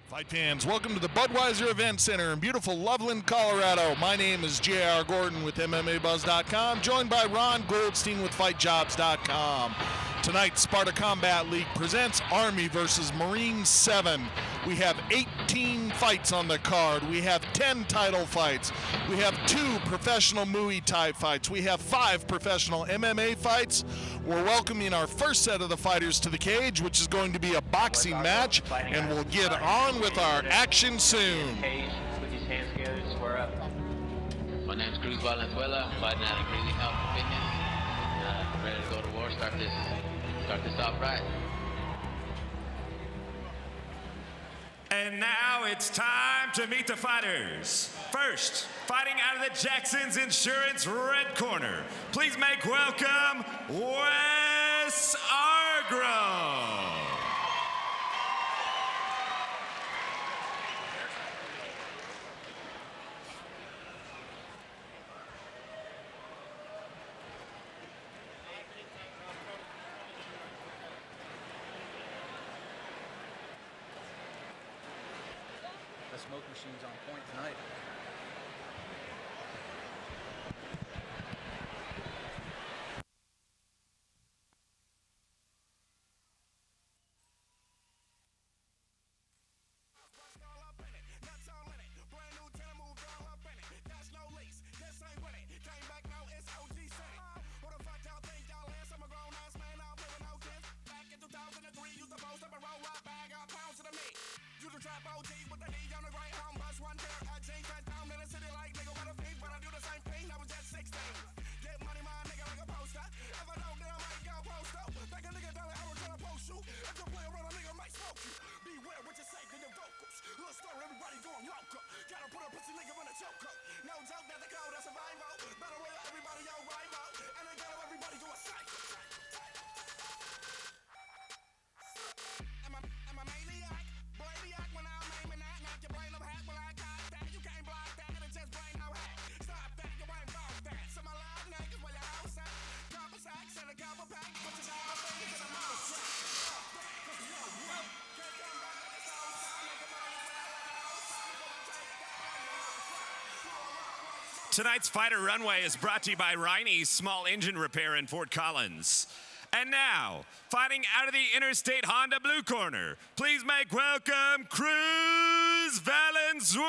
Fight fans, welcome to the Budweiser Event Center in beautiful Loveland, Colorado. My name is J.R. Gordon with MMABuzz.com, joined by Ron Goldstein with FightJobs.com. Tonight, Sparta Combat League presents Army versus Marine 7. We have 18 fights on the card. We have 10 title fights. We have 2 professional Muay Thai fights. We have 5 professional MMA fights. We're welcoming our first set of the fighters to the cage, which is going to be a boxing match, and we'll get on with our action soon. Put his hands together, square up. My name's Valenzuela, fighting out of Crazy Health Fitness. Ready to go to war, start this off right. And now it's time to meet the fighters. First, fighting out of the Jackson's Insurance Red Corner, please make welcome Wes Argrow. The smoke machine's on point tonight. Tonight's Fighter Runway is brought to you by Riney's Small Engine Repair in Fort Collins. And now, fighting out of the Interstate Honda Blue Corner, please make welcome Cruz Valenzuela.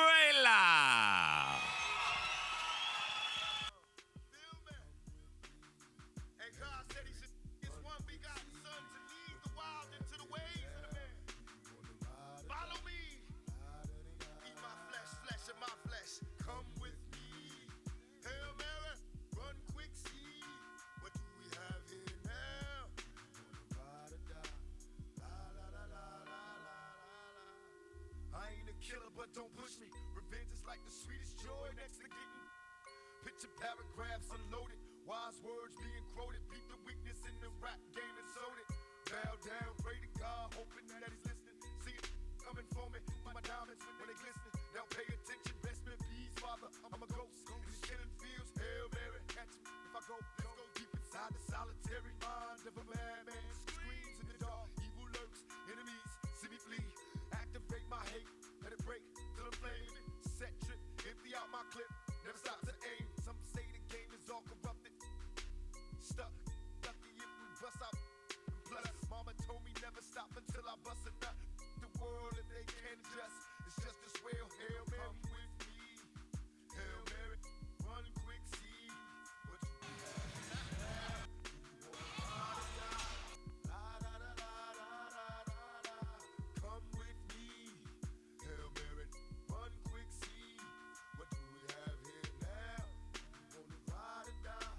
Killer, but don't push me. Revenge is like the sweetest joy next to getting picture paragraphs unloaded, wise words being quoted. Beat the weakness in the rap game and sold it. Bow down, pray to God, hoping that he's listening. See it coming for me, my diamonds when they glisten. Now pay attention, rest in peace, Father. I'm a ghost in the killing fields. Hail Mary, catch me if I go. Let's go deep inside the solitary mind of a madman. Screams in the dark, evil lurks, enemies see me flee. Activate my hate. Let it break till I'm flaming. Set trip, empty out my clip. Never stop to aim. Some say the game is all corrupted. Stuck, lucky if we bust out. And plus, mama told me never stop until I bust a nut. The world, if they can't adjust, it's just as well. Hail Mary, come with me. Hail Mary, run quick, see what you have. Come with me. Hail Mary, run quick, see what do we have here now? Gonna ride or die.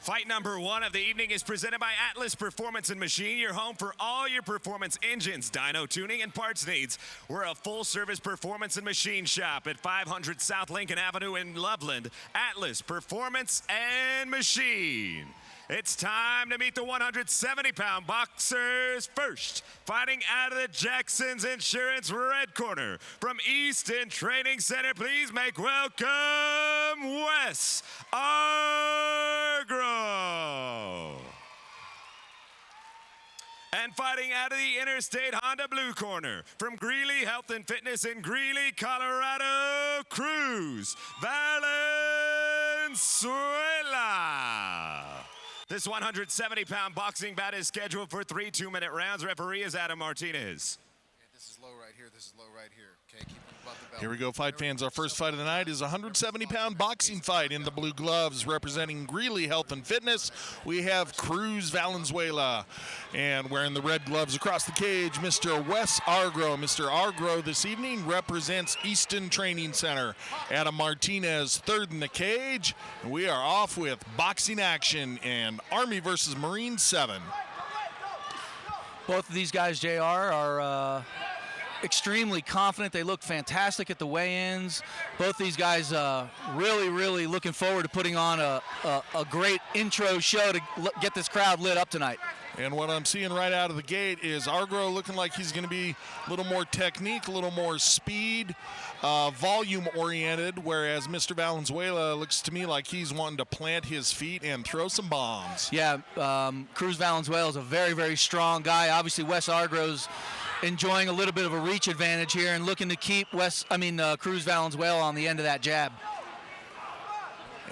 Fight number 1 of the evening is presented by Atlas Performance and Machine, your home for all your performance engines, dyno tuning, and parts needs. We're a full-service performance and machine shop at 500 South Lincoln Avenue in Loveland. Atlas Performance and Machine. It's time to meet the 170-pound boxers. First, fighting out of the Jackson's Insurance Red Corner. From Easton Training Center, please make welcome Wes Argrow. And fighting out of the Interstate Honda blue corner, from Greeley Health and Fitness in Greeley, Colorado, Cruz Valenzuela. This 170-pound boxing bout is scheduled for 3 2-minute rounds. Referee is Adam Martinez. Okay, this is low right here. This is low right here. Okay, keep them above the belt. Here we go, fight fans. Our first fight of the night is a 170-pound boxing fight in the blue gloves. Representing Greeley Health and Fitness, we have Cruz Valenzuela. And wearing the red gloves across the cage, Mr. Wes Argrow. Mr. Argrow this evening represents Easton Training Center. Adam Martinez third in the cage. And we are off with boxing action and Army versus Marine 7. Both of these guys, JR, are extremely confident. They look fantastic at the weigh-ins. Both these guys really looking forward to putting on a great intro show to get this crowd lit up tonight. And what I'm seeing right out of the gate is Argrow looking like he's going to be a little more technique, a little more speed, volume-oriented, whereas Mr. Valenzuela looks to me like he's wanting to plant his feet and throw some bombs. Yeah, Cruz Valenzuela is a very strong guy. Obviously, Wes Argrow's enjoying a little bit of a reach advantage here and looking to keep Cruz Valenzuela on the end of that jab.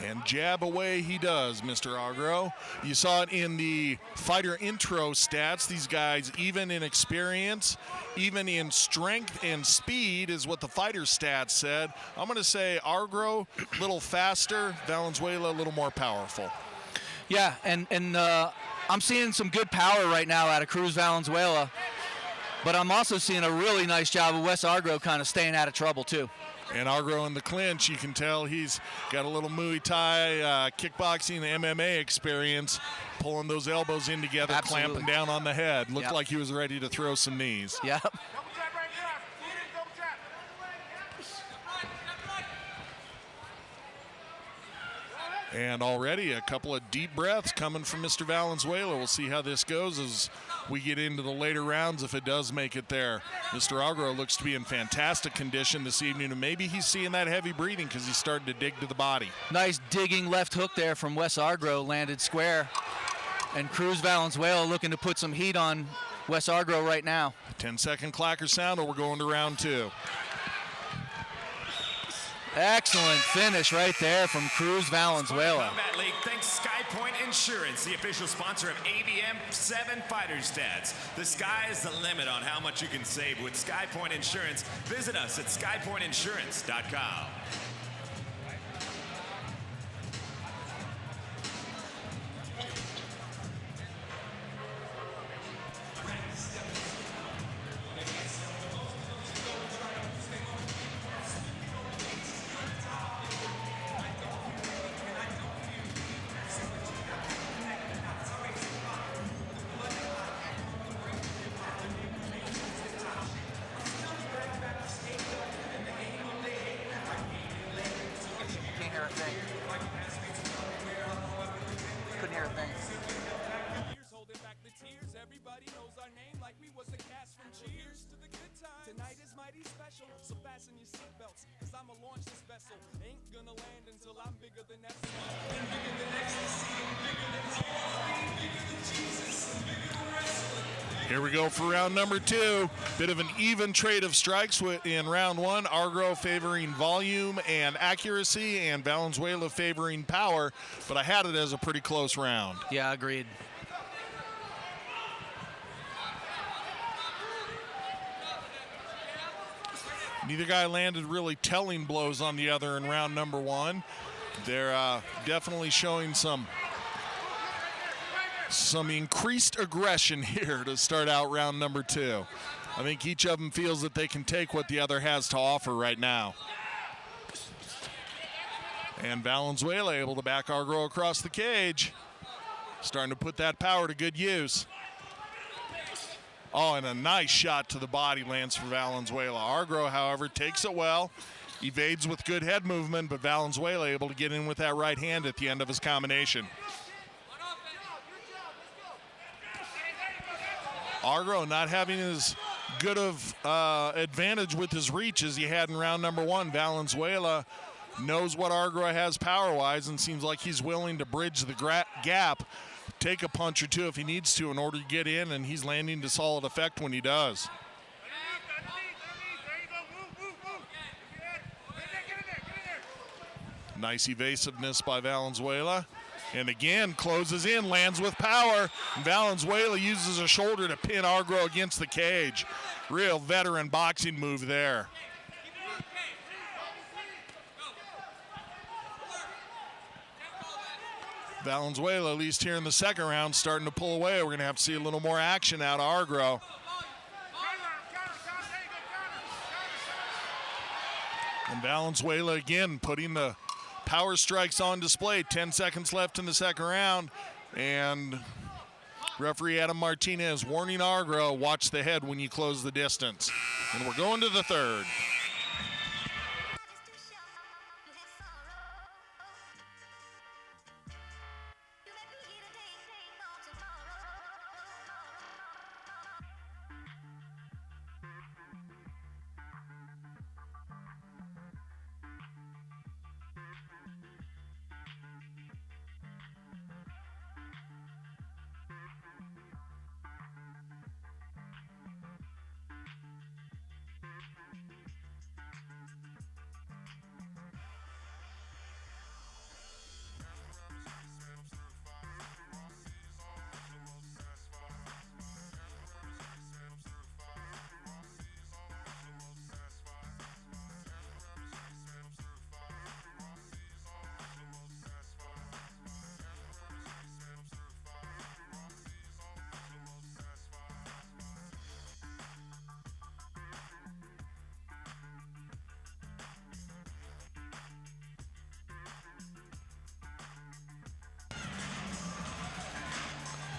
And jab away he does, Mr. Argrow. You saw it in the fighter intro stats. These guys, even in experience, even in strength and speed, is what the fighter stats said. I'm going to say Argrow a little faster, Valenzuela a little more powerful. Yeah, and I'm seeing some good power right now out of Cruz Valenzuela, but I'm also seeing a really nice job of Wes Argrow kind of staying out of trouble too. And Argrow in the clinch, you can tell he's got a little Muay Thai, kickboxing, MMA experience, pulling those elbows in together, Absolutely. clamping down on the head. Looked Yep. like he was ready to throw some knees. Yep. And already a couple of deep breaths coming from Mr. Valenzuela. We'll see how this goes as we get into the later rounds if it does make it there. Mr. Argrow looks to be in fantastic condition this evening, and maybe he's seeing that heavy breathing because he's starting to dig to the body. Nice digging left hook there from Wes Argrow, landed square. And Cruz Valenzuela looking to put some heat on Wes Argrow right now. 10-second clacker sound, or we're going to round 2. Excellent finish right there from Cruz Valenzuela. Combat League thanks SkyPoint Insurance, the official sponsor of AVM7 Fighter Stats. The sky is the limit on how much you can save with SkyPoint Insurance. Visit us at skypointinsurance.com. Couldn't hear a thing. Holding back the tears, everybody knows our name like we was the cast from Cheers to the good times. Tonight is mighty special, so fasten your seatbelts, cause I'ma launch this vessel. Ain't gonna land until I'm bigger than that. Bigger than ecstasy, bigger than TLC, bigger than Jesus, bigger than wrestling. Here we go for round number 2. Bit of an even trade of strikes in round 1. Argrow favoring volume and accuracy, and Valenzuela favoring power, but I had it as a pretty close round. Yeah, agreed. Neither guy landed really telling blows on the other in round number 1. They're definitely showing some increased aggression here to start out round number 2. I think each of them feels that they can take what the other has to offer right now. And Valenzuela able to back Argrow across the cage. Starting to put that power to good use. Oh, and a nice shot to the body lands for Valenzuela. Argrow, however, takes it well, evades with good head movement, but Valenzuela able to get in with that right hand at the end of his combination. Argrow not having as good of advantage with his reach as he had in round number 1. Valenzuela knows what Argrow has power-wise and seems like he's willing to bridge the gap take a punch or two if he needs to in order to get in, and he's landing to solid effect when he does. Nice evasiveness by Valenzuela. And again, closes in, lands with power. And Valenzuela uses a shoulder to pin Argrow against the cage. Real veteran boxing move there. Valenzuela, at least here in the second round, starting to pull away. We're going to have to see a little more action out of Argrow. And Valenzuela again putting the power strikes on display. 10 seconds left in the second round. And referee Adam Martinez warning Argrow, watch the head when you close the distance. And we're going to the third.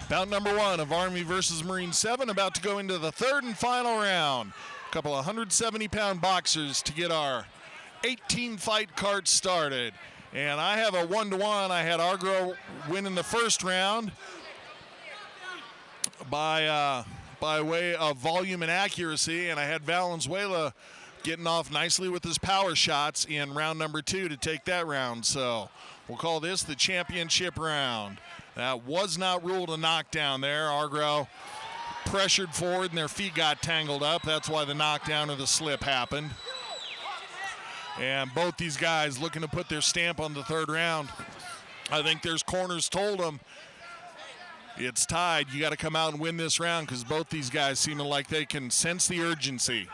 Bout number one of Army versus Marine 7 about to go into the third and final round. A couple of 170-pound boxers to get our 18-fight card started. And I have a 1-to-1. I had Argrow winning the first round by way of volume and accuracy, and I had Valenzuela getting off nicely with his power shots in round number 2 to take that round. So we'll call this the championship round. That was not ruled a knockdown there. Argrow pressured forward and their feet got tangled up. That's why the knockdown or the slip happened. And both these guys looking to put their stamp on the third round. I think there's corners told them it's tied. You got to come out and win this round because both these guys seem like they can sense the urgency.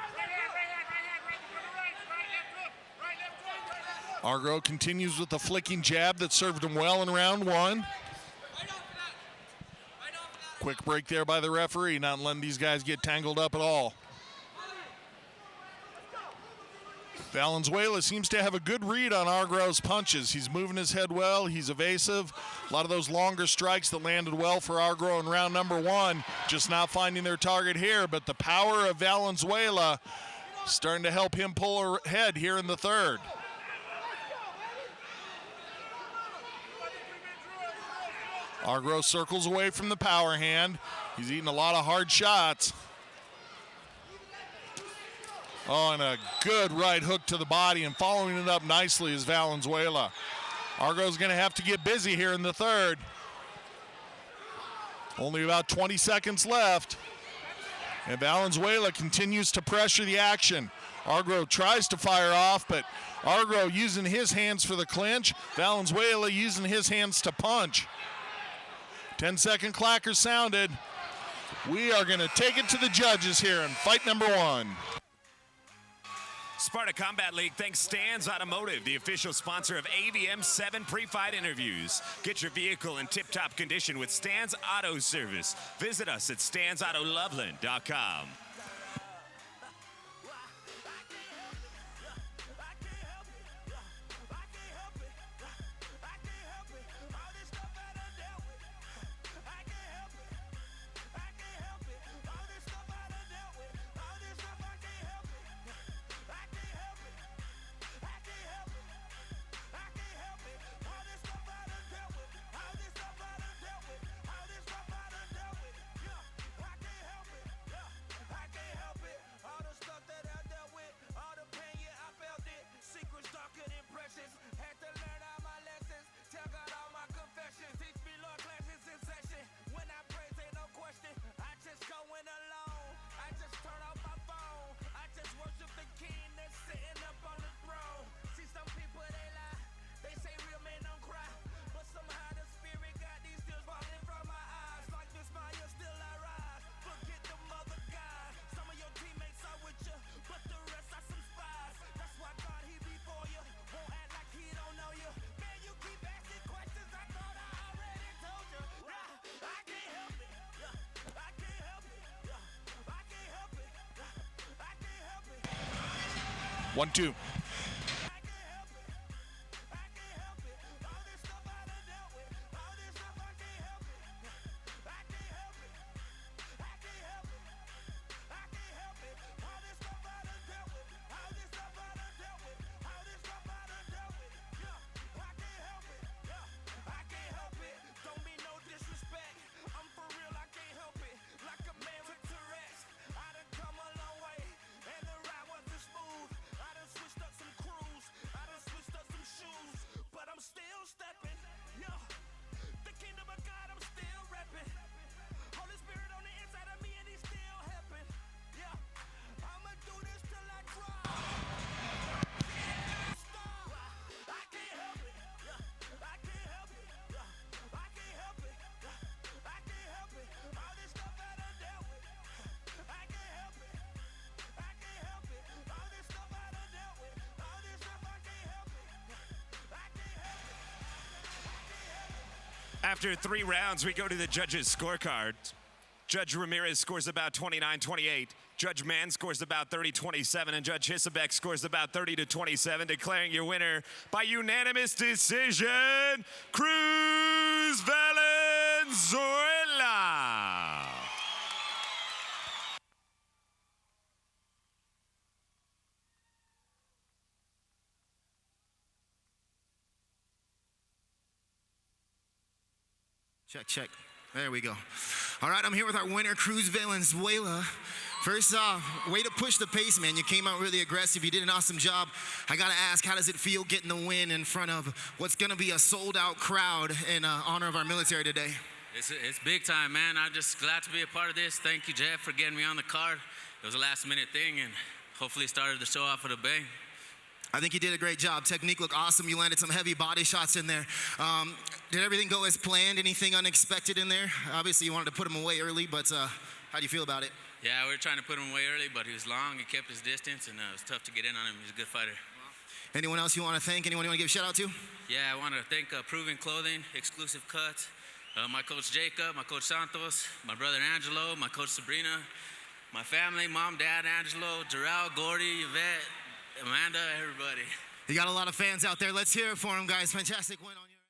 Argrow continues with the flicking jab that served him well in round 1. Quick break there by the referee, not letting these guys get tangled up at all. Valenzuela seems to have a good read on Argrow's punches. He's moving his head well, he's evasive. A lot of those longer strikes that landed well for Argrow in round number 1, just not finding their target here, but the power of Valenzuela starting to help him pull ahead here in the third. Argrow circles away from the power hand. He's eating a lot of hard shots. Oh, and a good right hook to the body, and following it up nicely is Valenzuela. Argrow's going to have to get busy here in the third. Only about 20 seconds left. And Valenzuela continues to pressure the action. Argrow tries to fire off, but Argrow using his hands for the clinch. Valenzuela using his hands to punch. 10-second clacker sounded. We are going to take it to the judges here in fight number 1. Sparta Combat League thanks Stan's Automotive, the official sponsor of AVM7 pre-fight interviews. Get your vehicle in tip-top condition with Stan's Auto Service. Visit us at stansautoloveland.com. 1-2. After 3 rounds, we go to the judges' scorecard. Judge Ramirez scores about 29-28. Judge Mann scores about 30-27, and Judge Hissebeck scores about 30-27, declaring your winner by unanimous decision, Cruz Valenzuela. Check, check. There we go. All right, I'm here with our winner, Cruz Valenzuela. First off, way to push the pace, man. You came out really aggressive. You did an awesome job. I got to ask, how does it feel getting the win in front of what's going to be a sold-out crowd in honor of our military today? It's big time, man. I'm just glad to be a part of this. Thank you, Jeff, for getting me on the card. It was a last-minute thing, and hopefully started the show off with a bang. I think you did a great job. Technique looked awesome. You landed some heavy body shots in there. Did everything go as planned? Anything unexpected in there? Obviously, you wanted to put him away early, but how do you feel about it? Yeah, we were trying to put him away early, but he was long. He kept his distance, and it was tough to get in on him. He's a good fighter. Anyone else you want to thank? Anyone you want to give a shout out to? Yeah, I want to thank Proven Clothing, Exclusive Cuts, my coach Jacob, my coach Santos, my brother Angelo, my coach Sabrina, my family, mom, dad, Angelo, Jarrell, Gordy, Yvette, Amanda, everybody. You got a lot of fans out there. Let's hear it for them, guys. Fantastic win on you.